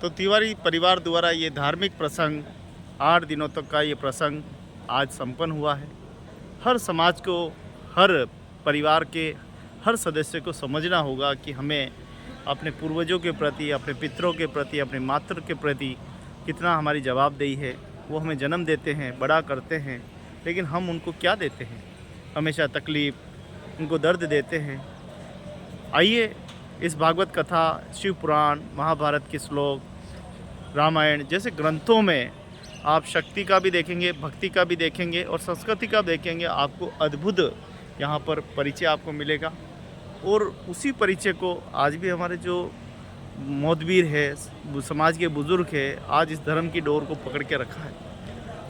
तो तिवारी परिवार द्वारा ये धार्मिक प्रसंग 8 दिनों तक का ये प्रसंग आज संपन्न हुआ है। हर समाज को, हर परिवार के हर सदस्य को समझना होगा कि हमें अपने पूर्वजों के प्रति, अपने पितरों के प्रति, अपने मातृ के प्रति कितना हमारी जवाबदेही है। वो हमें जन्म देते हैं, बड़ा करते हैं, लेकिन हम उनको क्या देते हैं? हमेशा तकलीफ़, उनको दर्द देते हैं। आइए इस भागवत कथा, शिव पुराण, महाभारत के श्लोक, रामायण जैसे ग्रंथों में आप शक्ति का भी देखेंगे, भक्ति का भी देखेंगे और संस्कृति का देखेंगे। आपको अद्भुत यहाँ पर परिचय आपको मिलेगा। और उसी परिचय को आज भी हमारे जो मौतवीर है, समाज के बुज़ुर्ग है, आज इस धर्म की डोर को पकड़ के रखा है।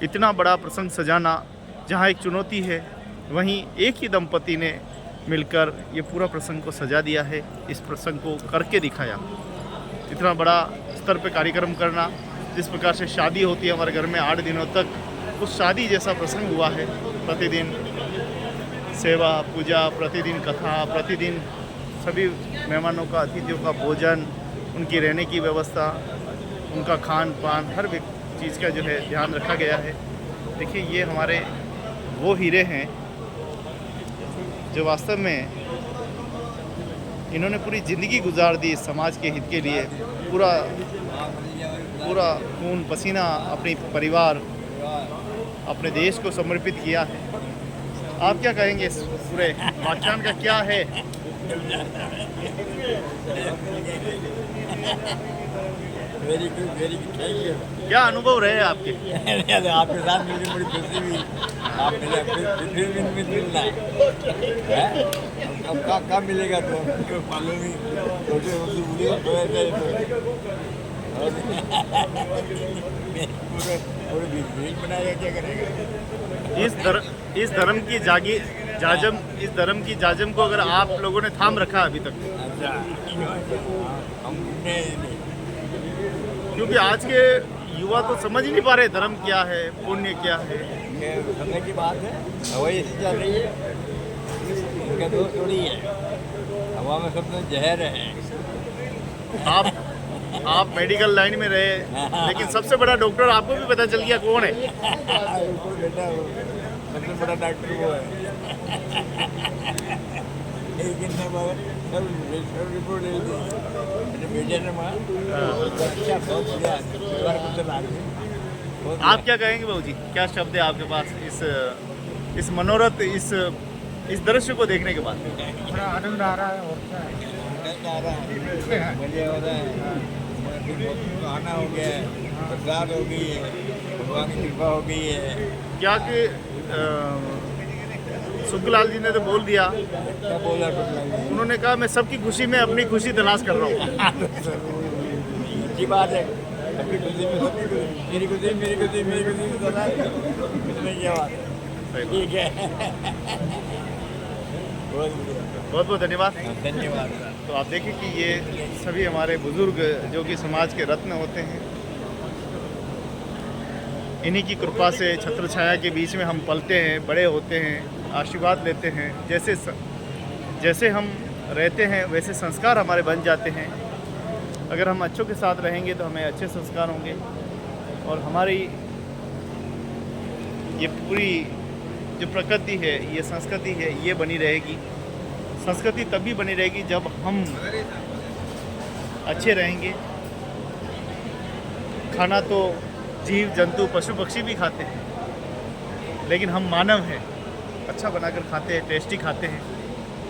इतना बड़ा प्रसंग सजाना जहाँ एक चुनौती है, वहीं एक ही दंपति ने मिलकर ये पूरा प्रसंग को सजा दिया है, इस प्रसंग को करके दिखाया। इतना बड़ा स्तर पे कार्यक्रम करना, जिस प्रकार से शादी होती है हमारे घर में 8 दिनों तक, उस शादी जैसा प्रसंग हुआ है। प्रतिदिन सेवा पूजा, प्रतिदिन कथा, प्रतिदिन सभी मेहमानों का, अतिथियों का भोजन, उनकी रहने की व्यवस्था, उनका खान पान, हर चीज़ का जो है ध्यान रखा गया है। देखिए ये हमारे वो हीरे हैं जो वास्तव में इन्होंने पूरी ज़िंदगी गुजार दी समाज के हित के लिए। पूरा खून पसीना अपनी परिवार, अपने देश को समर्पित किया है। आप क्या कहेंगे इस पूरे व्याख्यान का क्या है? Very good thank you. क्या अनुभव रहे आपके? आपके साथ मिलकर बड़ी खुशी हुई। आप मिले फिर मिलना है। अब कब मिलेगा तो मालूम ही पूरे बीच बनाएगा, क्या करेगा? इस धर्म की जाजम को अगर आप लोगों ने थाम रखा अभी तक, अच्छा हमने क्योंकि आज के युवा तो समझ ही नहीं पा रहे धर्म क्या है, पुण्य क्या है। समझने की बात है, हवाई ऐसी चल रही है, इनका दोस्त थोड़ी है, हवा में सब जहर है। आप मेडिकल लाइन में रहे, लेकिन सबसे बड़ा डॉक्टर आपको भी पता चल गया कौन है। बेटा सबसे बड़ा डॉक्टर वो है। लेकिन सब रिपोर्ट ले ली बेटे ने अच्छा बहुत बढ़िया परिवार को चला रही। आप क्या कहेंगे बाबू जी? क्या शब्द है आपके पास इस मनोरथ, इस दृश्य को देखने के बाद? बड़ा आनंद आ रहा है। और क्या है? आनंद आ रहा है, मजा हो रहा है। आना हो गया है, बरसात हो गई है, भगवान की कृपा हो गई है। क्या कि सुखलाल जी ने तो बोल दिया, क्या बोला उन्होंने कहा मैं सबकी खुशी में अपनी खुशी तलाश कर रहा हूँ। अच्छी बात है, सबकी खुशी में सबकी खुशी, मेरी खुशी मेरी खुशी मेरी खुशी में तलाश इसमें क्या बात है? ठीक है, बहुत बहुत धन्यवाद। धन्यवाद। तो आप देखें कि ये सभी हमारे बुजुर्ग जो कि समाज के रत्न होते हैं, इन्हीं की कृपा से छत्र छाया के बीच में हम पलते हैं, बड़े होते हैं, आशीर्वाद लेते हैं। जैसे हम रहते हैं वैसे संस्कार हमारे बन जाते हैं। अगर हम अच्छों के साथ रहेंगे तो हमें अच्छे संस्कार होंगे, और हमारी ये पूरी जो प्रकृति है, ये संस्कृति है, ये बनी रहेगी। संस्कृति तभी बनी रहेगी जब हम अच्छे रहेंगे। खाना तो जीव जंतु पशु पक्षी भी खाते हैं, लेकिन हम मानव हैं, अच्छा बनाकर खाते हैं, टेस्टी खाते हैं।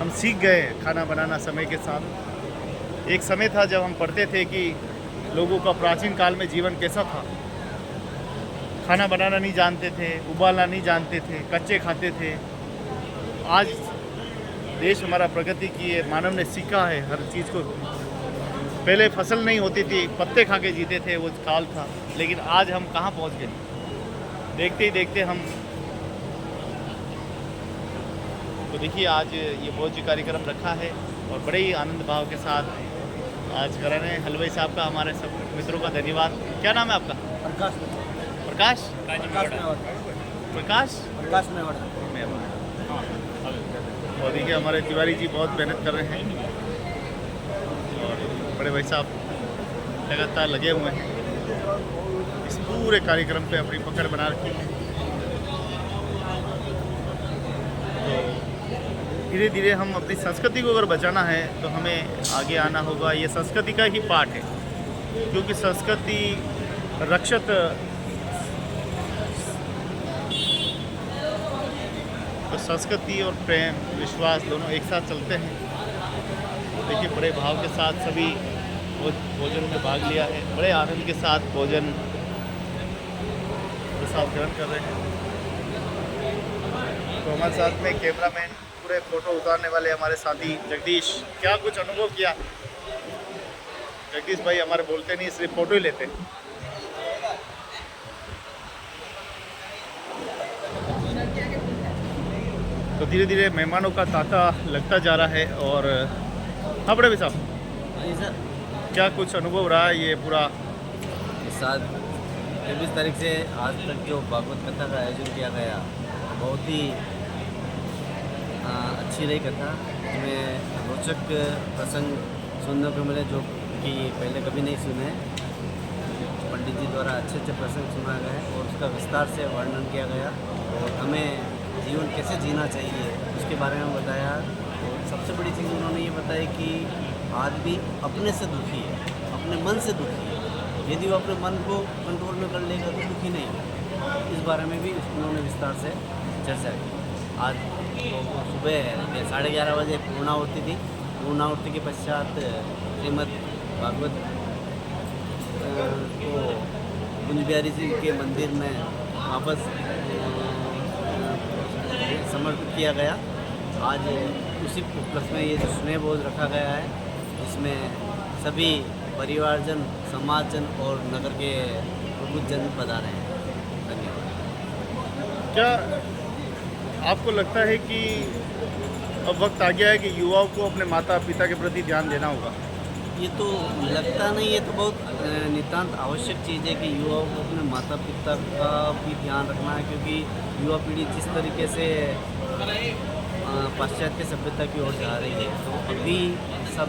हम सीख गए हैं खाना बनाना समय के साथ। एक समय था जब हम पढ़ते थे कि लोगों का प्राचीन काल में जीवन कैसा था। खाना बनाना नहीं जानते थे, उबालना नहीं जानते थे, कच्चे खाते थे। आज देश हमारा प्रगति की है, मानव ने सीखा है हर चीज़ को। पहले फसल नहीं होती थी, पत्ते खा के जीते थे, वो काल था। लेकिन आज हम कहाँ पहुँच गए? देखते ही देखते हम। तो देखिए आज ये भोज कार्यक्रम रखा है और बड़े ही आनंद भाव के साथ आज करा रहे हैं। हलवाई साहब का, हमारे सब मित्रों का धन्यवाद। क्या नाम है आपका? प्रकाश प्रकाश और देखिए हमारे तिवारी जी बहुत मेहनत कर रहे हैं, और बड़े भाई साहब लगातार लगे हुए हैं, इस पूरे कार्यक्रम पे अपनी पकड़ बना रखी है। तो धीरे धीरे हम अपनी संस्कृति को अगर बचाना है तो हमें आगे आना होगा। ये संस्कृति का ही पार्ट है, क्योंकि संस्कृति रक्षित तो संस्कृति और प्रेम विश्वास दोनों एक साथ चलते हैं। देखिए बड़े भाव के साथ सभी भोजन में भाग लिया है, बड़े आनंद के साथ भोजन प्रसाद ग्रहण कर रहे हैं। तो हमारे साथ में कैमरामैन पूरे फोटो उतारने वाले हमारे साथी जगदीश, क्या कुछ अनुभव किया? जगदीश भाई हमारे बोलते नहीं, सिर्फ फोटो ही लेते हैं। तो धीरे धीरे मेहमानों का तांता लगता जा रहा है। और हाँ बड़े भाई साहब, जी सर, क्या कुछ अनुभव रहा है ये पूरा? इस साल 23 तारीख से आज तक जो भागवत कथा का आयोजन किया गया, बहुत ही अच्छी रही कथा। इसमें रोचक प्रसंग सुनने को मिले जो कि पहले कभी नहीं सुने। पंडित जी द्वारा अच्छे अच्छे प्रसंग सुना गया है और उसका विस्तार से वर्णन किया गया और हमें जीवन कैसे जीना चाहिए उसके बारे में बताया। और सबसे बड़ी चीज़ उन्होंने ये बताई कि आदमी अपने से दुखी है, अपने मन से दुखी है। यदि वो अपने मन को कंट्रोल में कर लेगा तो दुखी नहीं होगा। इस बारे में भी उन्होंने विस्तार से चर्चा की। आज तो सुबह 11:30 बजे पूर्णाहुति थी। पूर्णाहुति के पश्चात श्रीमद् भागवत को कुंज बिहारी जी के मंदिर में वापस समर्पित किया गया। आज उसी उपलक्ष्य में ये जो स्नेह भोज रखा गया है, जिसमें सभी परिवारजन, समाजजन और नगर के प्रबुद्ध जन पधारे हैं। धन्यवाद। क्या आपको लगता है कि अब वक्त आ गया है कि युवाओं को अपने माता पिता के प्रति ध्यान देना होगा? ये तो लगता नहीं, ये तो बहुत नितांत आवश्यक चीज़ है कि युवाओं को अपने माता पिता का भी ध्यान रखना है, क्योंकि युवा पीढ़ी जिस तरीके से पाश्चात्य सभ्यता की ओर जा रही है, तो अभी सब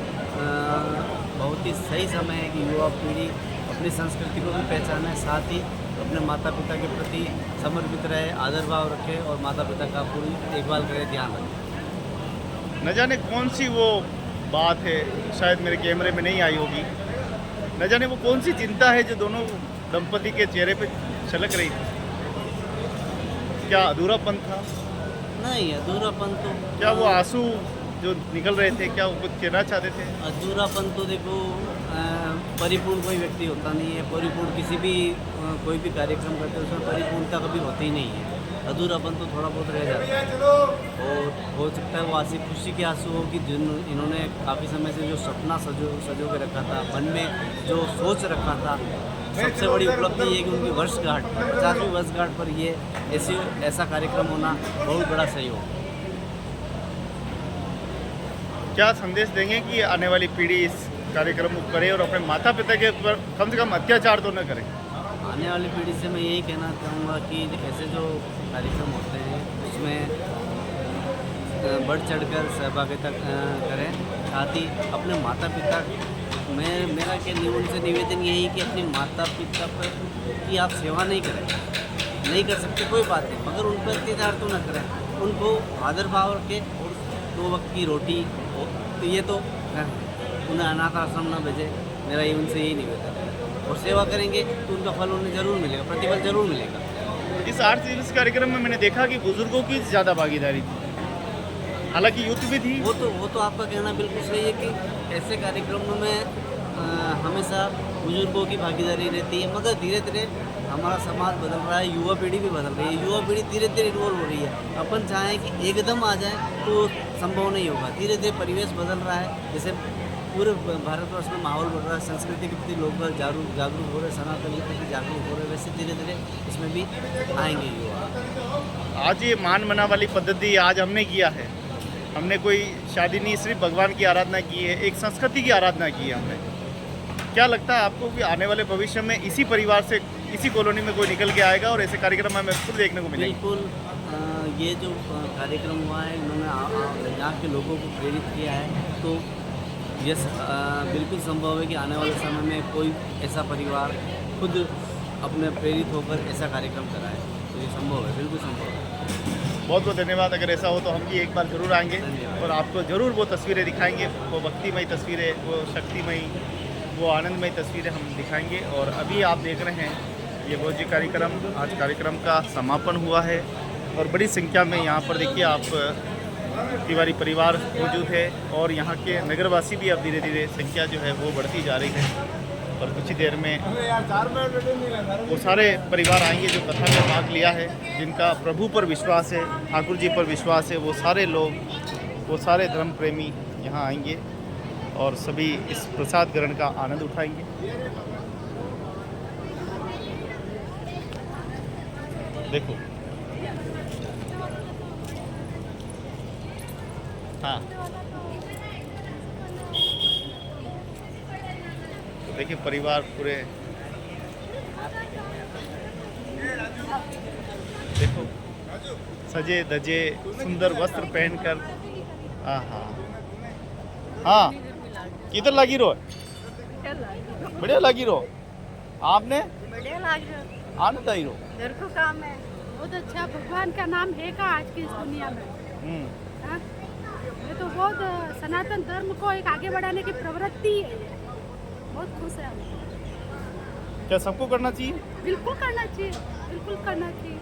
बहुत ही सही समय है कि युवा पीढ़ी अपनी संस्कृति को भी पहचाने, साथ ही अपने माता पिता के प्रति समर्पित रहे, आदर भाव रखे और माता पिता का पूरी देखभाल करे, ध्यान रखें। न जाने कौन सी वो बात है, शायद मेरे कैमरे में नहीं आई होगी, न जाने वो कौन सी चिंता है जो दोनों दंपति के चेहरे पे छलक रही थी। क्या अधूरापन था? नहीं, अधूरापन तो क्या वो आंसू जो निकल रहे थे, क्या वो कुछ कहना चाहते थे? अधूरापन तो देखो, परिपूर्ण कोई व्यक्ति होता नहीं है। परिपूर्ण किसी भी कोई भी कार्यक्रम करते हैं उसमें परिपूर्णता कभी होती ही नहीं है। अधूरापन तो थोड़ा बहुत रह जाता है और हो सकता है वो आंसू खुशी के आंसू हो कि जिन इन्होंने काफ़ी समय से जो सपना सजो के रखा था, मन में जो सोच रखा था, सबसे बड़ी उपलब्धि ये कि उनकी वर्षगांठ 50वीं वर्षगांठ पर ये ऐसा कार्यक्रम होना बहुत बड़ा सहयोग। क्या संदेश देंगे कि आने वाली पीढ़ी इस कार्यक्रम को करे और अपने माता पिता के ऊपर कम से कम अत्याचार तो न करे? आने वाली पीढ़ी से मैं यही कहना चाहूँगा कि ऐसे जो कार्यक्रम होते हैं उसमें बढ़ चढ़कर सहभागिता करें, साथ ही अपने माता पिता मेरा के उनसे निवेदन यही कि अपने माता पिता पर की आप सेवा नहीं कर सकते कोई बात नहीं, मगर उन पर अत्याचार तो न करें। उनको आदर भाव रखें और 2 वक्त की रोटी हो तो ये तो उन्हें अनाथ आश्रम न भेजे, मेरा ये उनसे यही निवेदन है। और सेवा करेंगे तो उनका फल उन्हें ज़रूर मिलेगा, प्रतिफल ज़रूर मिलेगा। इस 8 दिवस कार्यक्रम में मैंने देखा कि बुजुर्गों की ज़्यादा भागीदारी थी, हालांकि यूथ भी थी। वो तो आपका कहना बिल्कुल सही है कि ऐसे कार्यक्रमों में हमेशा बुजुर्गों की भागीदारी रहती है, मगर धीरे धीरे हमारा समाज बदल रहा है, युवा पीढ़ी भी बदल रही है। युवा पीढ़ी धीरे धीरे इन्वॉल्व हो रही है। अपन चाहें कि एकदम आ जाए तो संभव नहीं होगा। धीरे धीरे परिवेश बदल रहा है, जैसे पूरे भारतवर्ष में माहौल बढ़ रहा है, संस्कृति के प्रति लोग जागरूक हो रहे, सनातन के प्रति जागरूक हो रहे, वैसे धीरे धीरे इसमें भी आएंगे युवा। आज ये मान मना वाली पद्धति आज हमने किया है, हमने कोई शादी नहीं, सिर्फ भगवान की आराधना की है, एक संस्कृति की आराधना की है हमने। क्या लगता है आपको कि आने वाले भविष्य में इसी परिवार से, इसी कॉलोनी में कोई निकल के आएगा और ऐसे कार्यक्रम हमें खुद देखने को मिलेंगे? बिल्कुल, ये जो कार्यक्रम हुआ है, इन्होंने यहाँ के लोगों को प्रेरित किया है, तो यस, बिल्कुल संभव है कि आने वाले समय में कोई ऐसा परिवार खुद अपने प्रेरित होकर ऐसा कार्यक्रम कराए, तो ये संभव है, बिल्कुल संभव है। बहुत बहुत धन्यवाद। अगर ऐसा हो तो हम भी एक बार ज़रूर आएंगे धन्यवाद। और आपको ज़रूर वो तस्वीरें दिखाएंगे, वो भक्तिमय तस्वीरें, वो शक्तिमयी, वो आनंदमय तस्वीरें हम दिखाएंगे। और अभी आप देख रहे हैं ये भोज्य कार्यक्रम, आज कार्यक्रम का समापन हुआ है और बड़ी संख्या में यहाँ पर देखिए आप तिवारी परिवार मौजूद है और यहाँ के नगरवासी भी अब धीरे धीरे संख्या जो है वो बढ़ती जा रही है। और कुछ ही देर में वो सारे परिवार आएंगे जो कथा में भाग लिया है, जिनका प्रभु पर विश्वास है, ठाकुर जी पर विश्वास है, वो सारे लोग, वो सारे धर्म प्रेमी यहाँ आएंगे और सभी इस प्रसाद ग्रहण का आनंद उठाएंगे। देखो, हाँ देखिए परिवार पूरे, देखो सजे धजे सुंदर वस्त्र पहनकर, हाँ किधर लगी रो, बढ़िया लगी रो, आपने बढ़िया लग रहा आनंद आई रो। घर को काम है बहुत अच्छा, भगवान का नाम है का आज की इस दुनिया में। हाँ? ये तो बहुत सनातन धर्म को एक आगे बढ़ाने की प्रवृत्ति है, ये बहुत खुश है हम। क्या सबको करना चाहिए? बिल्कुल करना चाहिए, बिल्कुल करना चाहिए।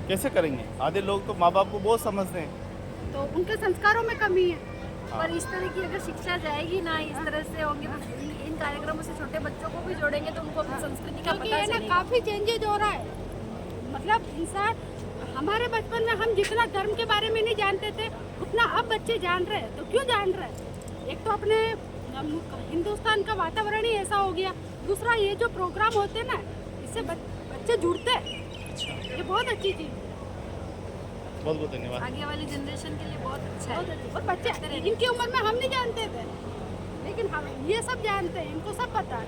कैसे करेंगे? आधे लोग तो माँ बाप को बहुत समझते हैं, तो उनके संस्कारों में कमी है। पर इस तरह की अगर शिक्षा जाएगी ना, इस तरह से होंगे तो इन कार्यक्रमों से छोटे बच्चों को भी जोड़ेंगे तो उनको अपनी संस्कृति का क्योंकि पता ये ना चलेगा। काफ़ी चेंजेज हो रहा है। मतलब इंसान, हमारे बचपन में हम जितना धर्म के बारे में नहीं जानते थे उतना अब बच्चे जान रहे हैं। तो क्यों जान रहे हैं? एक तो अपने हिंदुस्तान का वातावरण ही ऐसा हो गया, दूसरा ये जो प्रोग्राम होते हैं ना, इससे बच्चे जुड़ते हैं, ये बहुत अच्छी चीज़ है। बहुत बहुत धन्यवाद। आगे वाली जनरेशन के लिए बहुत अच्छा बहुत है। अच्छी। और बच्चे इनकी उम्र में हम नहीं जानते थे, लेकिन हम ये सब जानते हैं, इनको सब पता है।